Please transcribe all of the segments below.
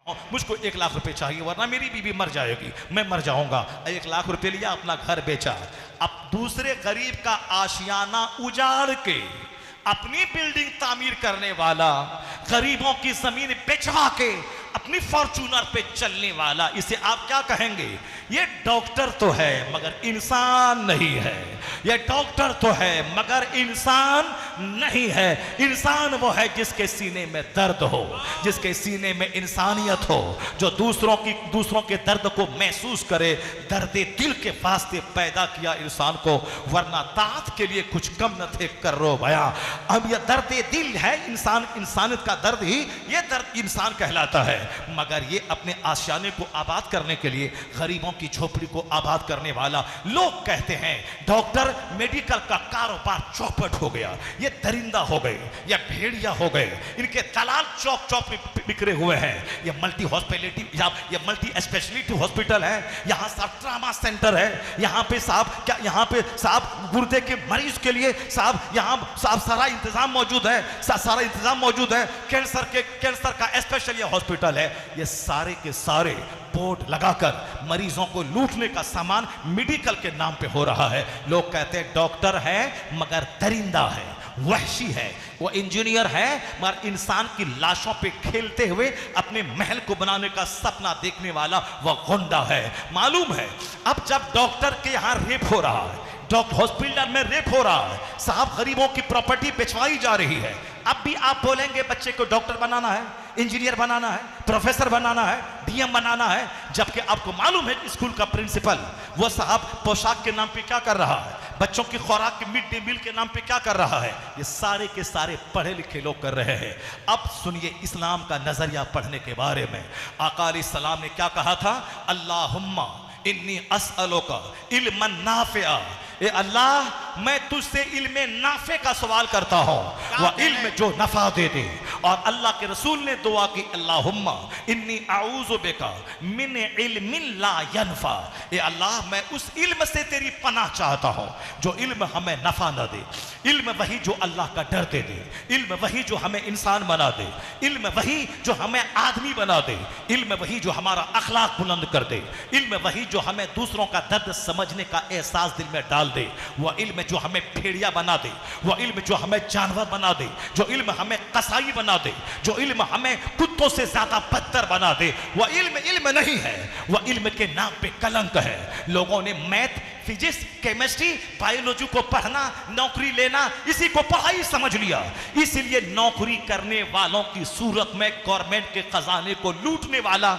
मुझको 1 लाख रुपए चाहिए वरना मेरी बीवी मर जाएगी, मैं मर जाऊंगा। 1 लाख रुपए लिया, अपना घर बेचा। अब दूसरे गरीब का आशियाना उजाड़ के अपनी बिल्डिंग तामीर करने वाला, गरीबों की जमीन बेचवा के अपनी फॉर्चूनर पे चलने वाला, इसे आप क्या कहेंगे? ये डॉक्टर तो है मगर इंसान नहीं है। ये डॉक्टर तो है मगर इंसान नहीं है। इंसान वो है जिसके सीने में दर्द हो, जिसके सीने में इंसानियत हो, जो दूसरों के दर्द को महसूस करे। दर्द दिल के वास्ते पैदा किया इंसान को, वरना तात के लिए कुछ कम न थे करो भया। अब ये दर्द दिल है, इंसानियत का दर्द ही ये दर्द इंसान कहलाता है। मगर ये अपने आशियाने को आबाद करने के लिए, गरीबों की झोपड़ी को आबाद करने वाला, लोग कहते हैं डॉक्टर मेडिकल का कारोबार चौपट हो गया, ये दरिंदा हो गए, ये भेड़िया हो गए, इनके दलाल चौक चौक में बिखरे हुए हैं। ये मल्टी स्पेशलिटी हॉस्पिटल है, यहाँ साहब ट्रामा सेंटर है, यहाँ पे साहब गुर्दे के मरीज के लिए साहब यहाँ साहब सारा इंतजाम मौजूद है, कैंसर का स्पेशल ये हॉस्पिटल है। ये सारे के सारे बोर्ड लगाकर मरीजों को लूटने का सामान मेडिकल के नाम पे हो रहा है। लोग कहते हैं डॉक्टर है मगर दरिंदा है, वहशी है, वो इंजीनियर है मगर इंसान की लाशों पे खेलते हुए अपने महल को बनाने का सपना देखने वाला वह गुंडा है। मालूम है अब जब डॉक्टर के यहां रेप हो रहा है, डॉक्टर हॉस्पिटल में रेप हो रहा है, साहब गरीबों की प्रॉपर्टी बेचवाई जा रही है, अब भी आप बोलेंगे बच्चे को डॉक्टर बनाना है, इंजीनियर बनाना है, प्रोफेसर बनाना है, डीएम बनाना है, जबकि आपको मालूम है कि स्कूल का प्रिंसिपल वो साहब पोशाक के नाम पे क्या कर रहा है, बच्चों की खुराक के मिड डे मील के नाम पे क्या कर रहा है। ये सारे के सारे पढ़े लिखे लोग कर रहे हैं। अब सुनिए इस्लाम का नजरिया पढ़ने के बारे में। आका अलैहिस्सलाम ने क्या कहा था? अल्लाहुम्मा इन्नी अस्अलुका इल्मन नाफिआ, ए अल्लाह मैं तुझसे इल्म नाफे का सवाल करता हूं, वह इल्म जो नफा दे दे। और अल्लाह के रसूल ने दुआ की अल्लाहुम्मा इन्नी आऊज़ु बिका मिन इल्मिन ला यनफा, ए अल्लाह मैं उस इल्म से तेरी पनाह चाहता हूं जो इल्म हमें नफा न दे। इल्म वही जो अल्लाह का डर दे दे, इल्म वही जो हमें इंसान बना दे, इल्म वही जो हमें आदमी बना दे, इल्म वही जो हमारा अखलाक बुलंद कर दे, इल्म वही जो हमें दूसरों का दर्द समझने का एहसास दिल में डाल दे, वह इल्म जो हमें भेड़िया बना दे, वह इल्म जो हमें जानवर बना दे, जो इल्म हमें कसाई बना दे, जो इल्म हमें कुत्तों से ज्यादा बदतर बना दे, वह इल्म नहीं है, वह इल्म के नाम पे कलंक है। लोगों ने मैथ, फिजिक्स, केमिस्ट्री, बायोलॉजी को पढ़ना, नौकरी लेना, इसी को पढ़ाई समझ लिया। इसलिए नौकरी करने वालों की सूरत में गवर्नमेंट के खजाने को लूटने वाला,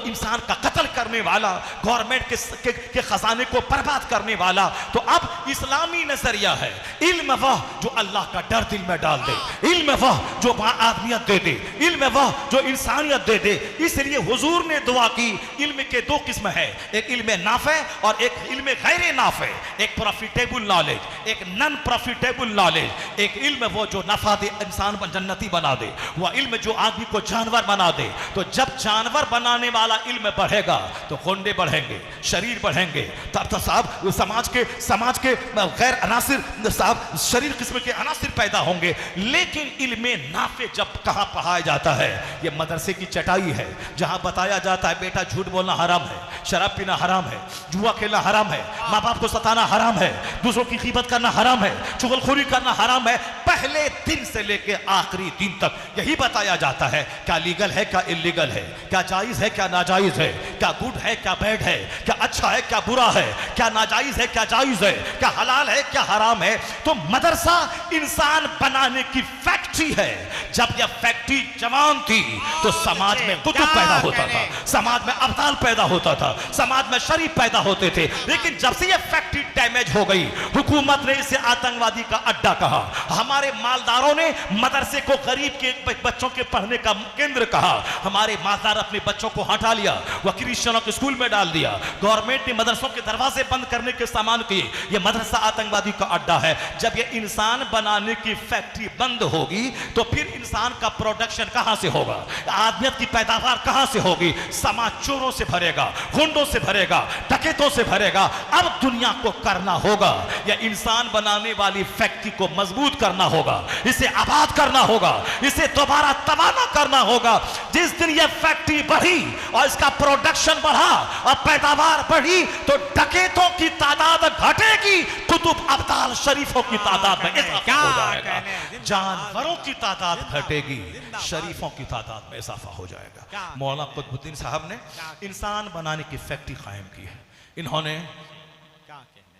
इंसान का कत्ल करने वाला, गवर्नमेंट के खजाने को बर्बाद करने वाला। तो अब इस्लामी नजरिया है इल्म वह जो अल्लाह का डर दिल में डाल दे, इल्म वह जो आदमियत दे दे, इल्म वह जो इंसानियत दे दे। इसलिए हुजूर ने दुआ की। इल्म के 2 किस्म है, एक इल्म नाफे और एक इल्म गैर नाफे, एक प्रॉफिटेबल नॉलेज, एक नॉन प्रॉफिटेबल नॉलेज। एक इल्म वो जो नफा दे, इंसान जन्नती बना दे, वह इल्म जो आदमी को जानवर बना दे। तो जब जानवर बनाने वाला इल्म बढ़ेगा तो गुंडे बढ़ेंगे, शरीर बढ़ेंगे, तब तो साहब समाज के गैर अनासिर साहब शरीर किस्म के अनासिर पैदा होंगे। लेकिन इल्म नाफे जब कहां पढ़ाया जाता है, यह मदरसे की चटाई है जहां बताया जाता है बेटा झूठ बोलना हराम है, शराब पीना हराम है, जुआ खेलना हराम है, माँ बाप को सताना हराम है, दूसरों की ग़ीबत करना हराम है, चुगलखोरी करना हराम है। पहले दिन से लेके आखिरी दिन तक यही बताया जाता है क्या लीगल है, क्या इलीगल है, क्या जायज है, क्या नाजायज है, क्या गुड है, क्या बैड है, क्या अच्छा है, क्या बुरा है, क्या नाजायज है, क्या जायज है, क्या हलाल है, क्या हराम है। तो मदरसा इंसान बनाने की फैक्ट्री है। जब यह फैक्ट्री जवान थी तो समाज में कुतुब पैदा होता था, समाज में अब्दाल पैदा होता था, समाज में शरीफ पैदा होते थे। लेकिन जब से यह फैक्ट्री डैमेज हो गई, हुकूमत ने इसे आतंकवादी का अड्डा कहा, हमारे मालदारों ने मदरसे को गरीब के बच्चों के पढ़ने का केंद्र कहा, हमारे मालदार अपने बच्चों को हटा लिया, वह क्रिश्चियनों के स्कूल में डाल दिया, गवर्नमेंट ने मदरसों के दरवाजे बंद करने के सामान किए। यह मदरसा आतंकवादी का अड्डा है। जब यह इंसान बनाने की फैक्ट्री बंद होगी तो फिर इंसान का प्रोडक्शन कहां से होगा, आदमियत की पैदावार कहां से होगी? समाज चोरों से भरेगा, गुंडों से भरेगा, डकैतों से भरेगा। अब दुनिया को करना होगा, या इंसान बनाने वाली फैक्ट्री को मजबूत करना होगा, इसे आबाद करना होगा, इसे दोबारा तबाना करना होगा। जिस दिन ये फैक्ट्री बढ़ी और इसका प्रोडक्शन बढ़ा और पैदावार बढ़ी तो डकैतों की तादाद घटेगी, कुतुब अब्दाल शरीफों की तादाद में इजाफा हो जाएगा, जानवरों की तादाद घटेगी, शरीफों की तादाद में इजाफा हो जाएगा। मौलाना कुतुबुद्दीन साहब ने इंसान बनाने की फैक्ट्री कायम की है। इन्होंने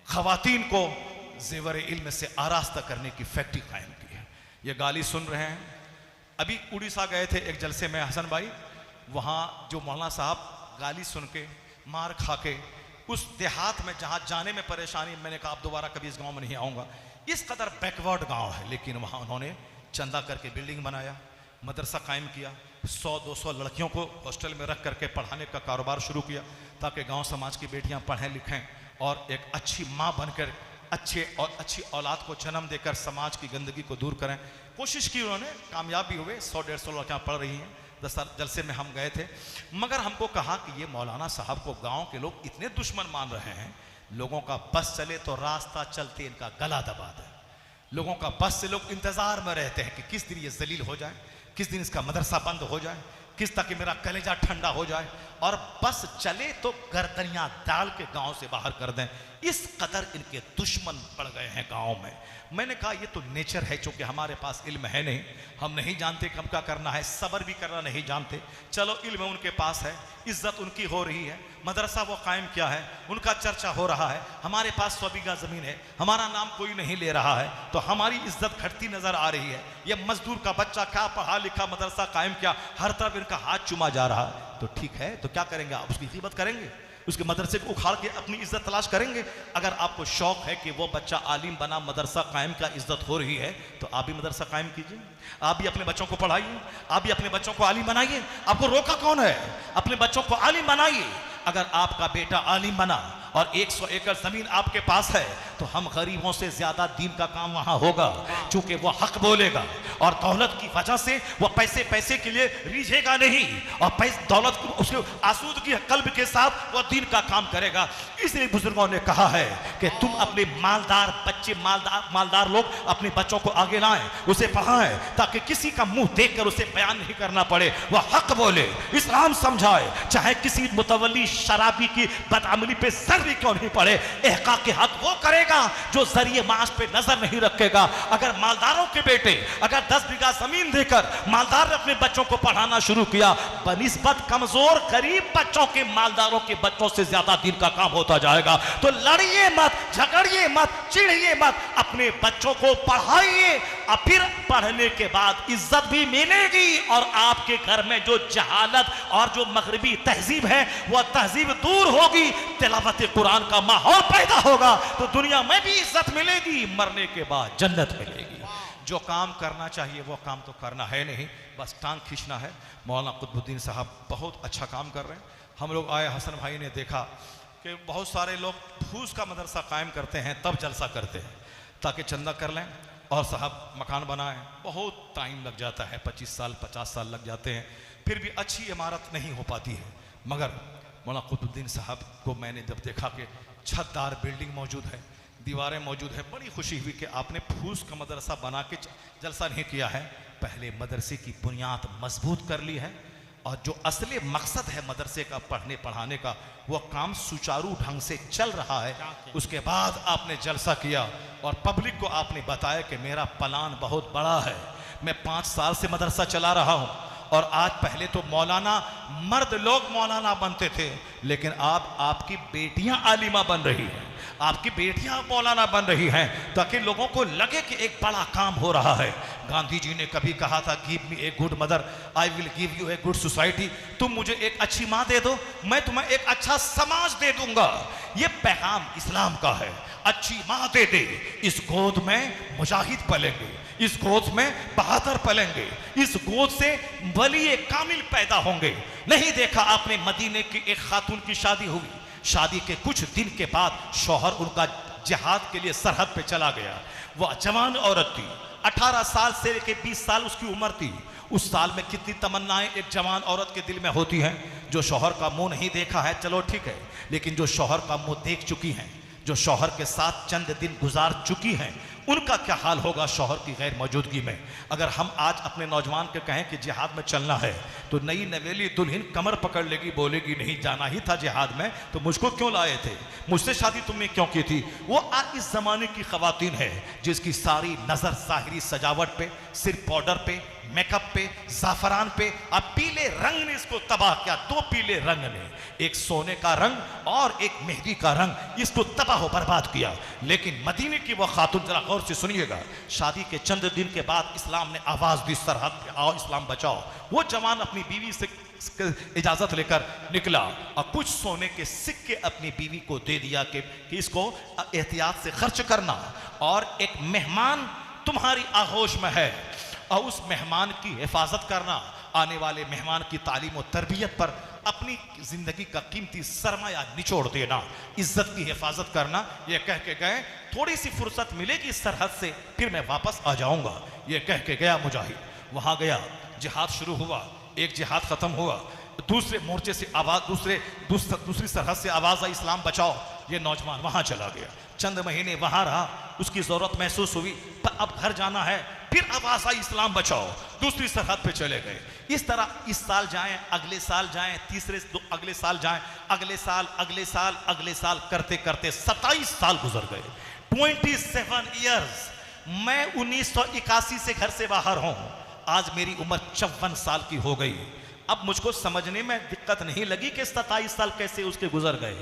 खवातीन को जेवर इल्म से आरास्ता करने की फैक्ट्री कायम की है। ये गाली सुन रहे हैं। अभी उड़ीसा गए थे एक जलसे में हसन भाई, वहाँ जो मौलाना साहब गाली सुन के मार खा के उस देहात में जहाँ जाने में परेशानी, मैंने कहा अब दोबारा कभी इस गांव में नहीं आऊँगा, इस कदर बैकवर्ड गांव है, लेकिन वहाँ उन्होंने चंदा करके बिल्डिंग बनाया, मदरसा कायम किया, 100-200 लड़कियों को हॉस्टल में रख करके पढ़ाने का कारोबार शुरू किया ताकि गांव समाज की बेटियां पढ़ें लिखें और एक अच्छी माँ बनकर अच्छी औलाद को जन्म देकर समाज की गंदगी को दूर करें। कोशिश की उन्होंने, कामयाब भी हुए, 100-150 लड़कियां पढ़ रही हैं। 10 जलसे में हम गए थे, मगर हमको कहा कि ये मौलाना साहब को गाँव के लोग इतने दुश्मन मान रहे हैं, लोगों का बस चले तो रास्ता चलते इनका गला दबा दे। लोगों का बस से लोग इंतजार में रहते हैं कि किस दिन ये जलील हो जाए, किस दिन इसका मदरसा बंद हो जाए, किस तक मेरा कलेजा ठंडा हो जाए और बस चले तो गर्दनियां डाल के गांव से बाहर कर दें। इस कदर इनके दुश्मन पड़ गए हैं गांव में। मैंने कहा ये तो नेचर है, चूंकि हमारे पास इल्म है नहीं, हम नहीं जानते कि हम क्या करना है, सब्र भी करना नहीं जानते। चलो इल्म उनके पास है, इज्जत उनकी हो रही है, मदरसा वो कायम किया है, उनका चर्चा हो रहा है, हमारे पास 100 बीघा जमीन है, हमारा नाम कोई नहीं ले रहा है, तो हमारी इज्जत घटती नजर आ रही है। ये मजदूर का बच्चा क्या पढ़ा लिखा, मदरसा कायम किया, हर तरफ इनका हाथ चुमा जा रहा है, तो ठीक है, तो क्या करेंगे आप? उसकी कीमत करेंगे, उसके मदरसे को उखाड़ के अपनी इज्जत तलाश करेंगे? अगर आपको शौक है कि वो बच्चा आलिम बना, मदरसा कायम का, इज्जत हो रही है, तो आप भी मदरसा कायम कीजिए, आप भी अपने बच्चों को पढ़ाइए, आप भी अपने बच्चों को आलिम बनाइए। आपको रोका कौन है? अपने बच्चों को आलिम बनाइए। अगर आपका बेटा आलिम बना और 100 एकड़ जमीन आपके पास है तो हम गरीबों से ज्यादा दीन का काम वहां होगा, क्योंकि वो हक बोलेगा और दौलत की वजह से वो पैसे के लिए रीझेगा नहीं और दौलत उसके आसूदगी कल्ब के साथ वो दीन का काम करेगा। इसलिए बुजुर्गों ने कहा है कि तुम अपने मालदार बच्चे, मालदार लोग अपने बच्चों को आगे लाएं, उसे पढ़ाएं, ताकि किसी का मुंह देखकर उसे बयान नहीं करना पड़े, वह हक बोले, इस्लाम समझाए, चाहे किसी मुतवल्ली शराबी की बदअमली पे सर भी क्यों नहीं पड़े, एहका के हक वो करेगा जो जरिए माश पे नजर नहीं रखेगा। अगर मालदारों के बेटे, अगर 10 बीघा जमीन देकर मालदार ने अपने बच्चों को पढ़ाना शुरू किया, बनिस्बत कमजोर गरीब बच्चों के मालदारों के बच्चों से ज्यादा दीन का काम होता जाएगा। तो लड़िए मत, झगड़िए मत, चिढ़िए मत, अपने बच्चों को पढ़ाइए और फिर पढ़ने के बाद इज्जत भी मिलेगी और आपके घर में जो जहालत और जो मगरबी तहजीब है वह तहजीब दूर होगी, तिलावत कुरान का माहौल पैदा होगा, तो दुनिया में भी इज्जत मिलेगी, मरने के बाद जन्नत मिलेगी। जो काम करना चाहिए वो काम तो करना है नहीं, बस टांग खींचना है। मौलाना कुतुबुद्दीन साहब बहुत अच्छा काम कर रहे हैं। हम लोग आए, हसन भाई ने देखा कि बहुत सारे लोग फूस का मदरसा कायम करते हैं, तब जलसा करते हैं ताकि चंदा कर लें और साहब मकान बनाएं। बहुत टाइम लग जाता है, 25 साल 50 साल लग जाते हैं, फिर भी अच्छी इमारत नहीं हो पाती है। मगर मौलाना कुतुबुद्दीन साहब को मैंने जब देखा कि छतदार बिल्डिंग मौजूद है, दीवारें मौजूद है, बड़ी खुशी हुई कि आपने फूस का मदरसा बना के जलसा नहीं किया है, पहले मदरसे की बुनियाद मजबूत कर ली है और जो असली मकसद है मदरसे का पढ़ने पढ़ाने का, वो काम सुचारू ढंग से चल रहा है। उसके बाद आपने जलसा किया और पब्लिक को आपने बताया कि मेरा प्लान बहुत बड़ा है, मैं 5 साल से मदरसा चला रहा हूँ और आज पहले तो मौलाना मर्द लोग मौलाना बनते थे, लेकिन आपकी बेटियां आलिमा बन रही हैं, आपकी बेटियां मौलाना बन रही हैं, ताकि लोगों को लगे कि एक बड़ा काम हो रहा है। गांधी जी ने कभी कहा था, give me a good mother, I will give U a good society. तुम मुझे एक अच्छी माँ दे दो, मैं तुम्हें एक अच्छा समाज दे दूंगा। ये पैगाम इस्लाम का है। अच्छी माँ दे दे, इस गोद में मुजाहिद पलेंगे, इस गोद में बहादुर पलेंगे, इस गोद से वली कामिल पैदा होंगे। नहीं देखा आपने मदीने की एक खातून की शादी हुई, शादी के कुछ दिन के बाद शौहर उनका जिहाद के लिए सरहद पे चला गया। वह जवान औरत थी, 18 साल से लेकर 20 साल उसकी उम्र थी। उस साल में कितनी तमन्नाएं एक जवान औरत के दिल में होती हैं। जो शौहर का मुंह नहीं देखा है चलो ठीक है, लेकिन जो शौहर का मुंह देख चुकी हैं, जो शौहर के साथ चंद दिन गुजार चुकी हैं, उनका क्या हाल होगा शौहर की गैर मौजूदगी में। अगर हम आज अपने नौजवान के कहें कि जिहाद में चलना है तो नई नवेली दुल्हन कमर पकड़ लेगी, बोलेगी नहीं जाना ही था जिहाद में तो मुझको क्यों लाए थे, मुझसे शादी तुमने क्यों की थी। वो आज इस जमाने की खवातीन है जिसकी सारी नजर ज़ाहिरी सजावट पे, सिर पाउडर पे, मेकअप पे, जाफरान पे। अब पीले रंग ने इसको तबाह किया, दो पीले रंग ने, एक सोने का रंग और एक मेहंदी का रंग, इसको तबाह बर्बाद किया। लेकिन मदीने की वो खातून, जरा गौर से सुनिएगा, शादी के चंद दिन के बाद इस्लाम ने आवाज दी सरहद पे आओ इस्लाम बचाओ। वो जवान अपनी बीवी से इजाजत लेकर निकला और कुछ सोने के सिक्के अपनी बीवी को दे दिया कि इसको एहतियात से खर्च करना, और एक मेहमान तुम्हारी आगोश में है और उस मेहमान की हिफाजत करना, आने वाले मेहमान की तालीम और तरबियत पर अपनी जिंदगी का कीमती सरमाया निचोड़ देना, इज्जत की हिफाजत करना। ये कह के गए थोड़ी सी फुर्सत मिलेगी सरहद से फिर मैं वापस आ जाऊंगा। ये कह के गया मुजाहिद, वहां गया, जिहाद शुरू हुआ, एक जिहाद खत्म हुआ, दूसरे मोर्चे से आवाज, दूसरी सरहद से आवाज आई इस्लाम बचाओ। ये नौजवान वहां चला गया, चंद महीने वहां रहा, उसकी जरूरत महसूस हुई, पर अब घर जाना है, फिर आवाज आई इस्लाम बचाओ, दूसरी सरहद पे चले गए। इस तरह इस साल जाएं, अगले साल जाएं, अगले साल जाएं, अगले साल, अगले साल, अगले साल, करते करते 27 साल गुजर गए। 27 ईयर्स। मैं 1981 से घर से बाहर हूं, आज मेरी उम्र 54 साल की हो गई। अब मुझको समझने में दिक्कत नहीं लगी कि 27 साल कैसे उसके गुजर गए।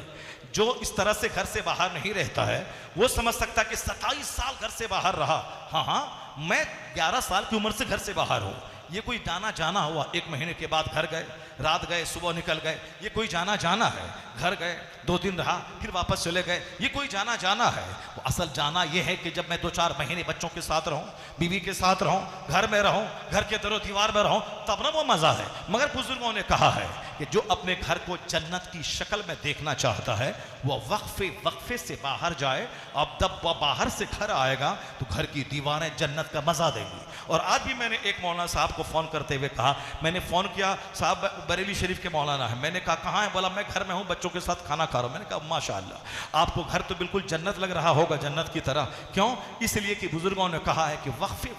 जो इस तरह से घर से बाहर नहीं रहता है वो समझ सकता कि 27 साल घर से बाहर रहा। हाँ, मैं 11 साल की उम्र से घर से बाहर हूँ। ये कोई जाना जाना हुआ, 1 महीने के बाद घर गए, रात गए, सुबह निकल गए, ये कोई जाना जाना है। घर गए, 2 दिन रहा, फिर वापस चले गए, ये कोई जाना जाना है। वो असल जाना ये है कि जब मैं 2-4 महीने बच्चों के साथ रहूं, बीवी के साथ रहूं, घर में रहूं, घर के दरो दीवार में रहूं, तब ना वो मजा है। मगर बुजुर्गों ने कहा है कि जो अपने घर को जन्नत की शक्ल में देखना चाहता है वो वक्फे से बाहर जाए। अब जब वह बाहर से घर आएगा तो घर की दीवारें जन्नत का मजा देंगी। और आज भी मैंने एक मौलाना साहब को फोन करते हुए कहा, मैंने फोन किया, साहब बरेली शरीफ के मौलाना है। मैंने कहा कहाँ है? बोला मैं घर में हूँ, बच्चों के साथ खाना खा रहा हूँ। मैंने कहा माशाअल्लाह, आपको घर तो बिल्कुल जन्नत लग रहा होगा, जन्नत की तरह। क्यों? इसलिए कि बुजुर्गों ने कहा है कि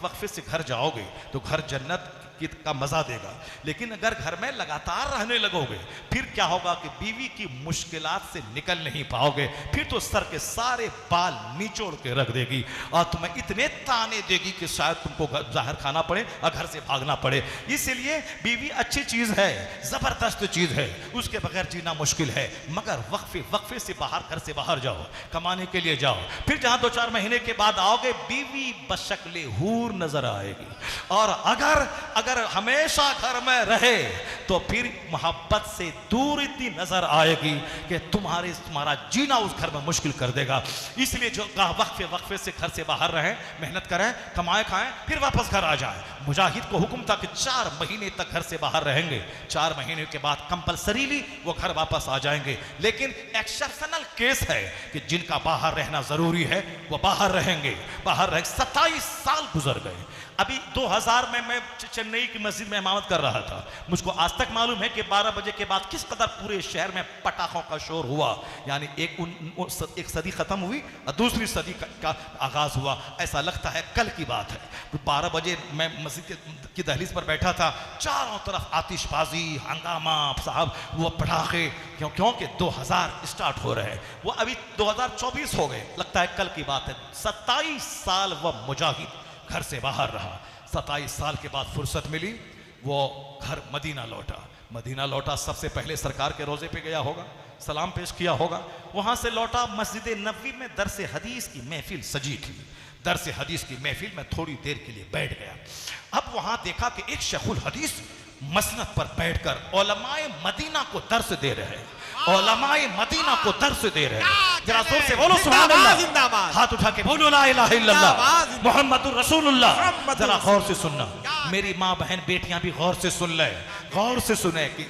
वक्फे से घर जाओगे तो घर जन्नत का मजा देगा। लेकिन अगर घर में लगातार रहने लगोगे फिर क्या होगा कि बीवी की मुश्किलात से निकल नहीं पाओगे, फिर तो सर के सारे बाल निचोड़ के रख देगी और तुम्हें इतने ताने देगी कि शायद तुमको जहर खाना पड़े और घर से भागना पड़े। इसलिए बीवी अच्छी चीज है, जबरदस्त चीज है, उसके बगैर जीना मुश्किल है। मगर वक्फे से बाहर, घर से बाहर जाओ, कमाने के लिए जाओ, फिर जहां 2-4 महीने के बाद आओगे बीवी बशक्ले हूर नजर आएगी। और अगर हमेशा घर में रहे तो फिर मोहब्बत से दूर इतनी नजर आएगी कि तुम्हारा जीना उस घर में मुश्किल कर देगा। इसलिए जो वक्फे से घर से बाहर रहे, मेहनत करें, कमाए खाएं, फिर वापस घर आ जाए। मुजाहिद को हुक्म था कि 4 महीने तक घर से बाहर रहेंगे, 4 महीने के बाद कंपलसरीली वो घर वापस आ जाएंगे। लेकिन एक्सेप्शनल केस है कि जिनका बाहर रहना जरूरी है वो बाहर रहेंगे। बाहर रह 27 साल गुजर गए। अभी 2000 में मैं चेन्नई की मस्जिद में इमामत कर रहा था। मुझको आज तक मालूम है कि 12 बजे के बाद किस कदर पूरे शहर में पटाखों का शोर हुआ। यानी एक सदी खत्म हुई और दूसरी सदी का आगाज हुआ। ऐसा लगता है कल की बात है। 12 बजे मैं मस्जिद की दहलीज पर बैठा था, चारों तरफ आतिशबाजी, हंगामा, साहब वो पटाखे, क्योंकि 2000 स्टार्ट हो रहे हैं, वो अभी 2024 हो गए, लगता है कल की बात है। 27 साल वह मुजाहिद घर से बाहर रहा। 27 साल के बाद फुर्सत मिली, वो घर मदीना लौटा। सबसे पहले सरकार के रोजे पे गया होगा, सलाम पेश किया होगा, वहां से लौटा। मस्जिद नबवी में दरस हदीस की महफिल सजी थी। दरस हदीस की महफिल में थोड़ी देर के लिए बैठ गया। अब वहां देखा कि एक शेखुल हदीस मसनद पर बैठकर उलमाए मदीना को दर्स दे रहे हैं। उलमाए मदीना को दर्स दे रहे हैं। जरा जोर से बोलो सुभान अल्लाह, हाथ उठा के बोलो ला इलाहा इल्लल्लाह मुहम्मदुर रसूलुल्लाह। जरा गौर से सुनना, मेरी माँ बहन बेटियां भी गौर से सुन ले, गौर से सुने कि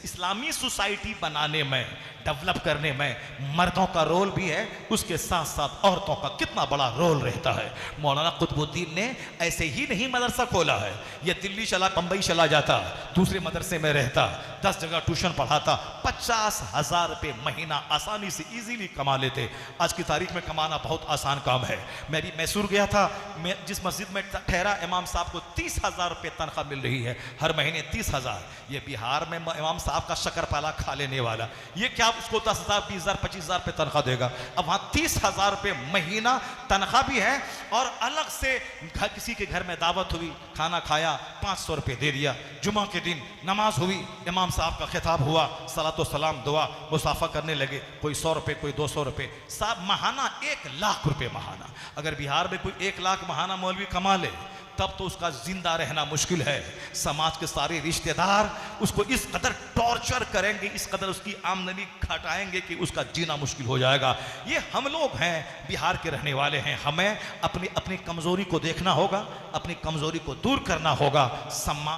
इस्लामी सोसाइटी बनाने में डेवलप करने में मर्दों का रोल भी है, उसके साथ साथ औरतों का कितना बड़ा रोल रहता है। मौलाना कुतुबुद्दीन ने ऐसे ही नहीं मदरसा खोला है, ये दिल्ली चला, बंबई चला जाता, दूसरे मदरसे में रहता, 10 जगह ट्यूशन पढ़ाता, 50,000 रुपये महीना आसानी से इजीली कमा लेते। आज की तारीख में कमाना बहुत आसान काम है। मैं भी मैसूर गया था, मैं जिस मस्जिद में ठहरा, इमाम साहब को 30,000 रुपये तनख्वाह मिल रही है हर महीने, 30,000। ये बिहार में इमाम साहब का शक्करपारा खा लेने वाला, ये क्या उसको 10,000, 20,000, 25,000 रुपये तनख्वाह देगा? अब वहाँ 30,000 रुपये महीना तनख्वाह भी है, और अलग से किसी के घर में दावत हुई, खाना खाया, 500 रुपये दे दिया। जुमा के दिन नमाज हुई, इमाम साहब का खिताब हुआ, सलातो सलाम दुआ, मुसाफा करने लगे, कोई 100 रुपये, कोई 200 रुपये, साहब महाना 1 लाख रुपये महाना। अगर बिहार में कोई 1 लाख महाना मौलवी कमा ले, तब तो उसका जिंदा रहना मुश्किल है। समाज के सारे रिश्तेदार उसको इस कदर टॉर्चर करेंगे, इस कदर उसकी आमदनी घटाएंगे कि उसका जीना मुश्किल हो जाएगा। ये हम लोग हैं, बिहार के रहने वाले हैं, हमें अपनी अपनी कमजोरी को देखना होगा, अपनी कमजोरी को दूर करना होगा। सम्मान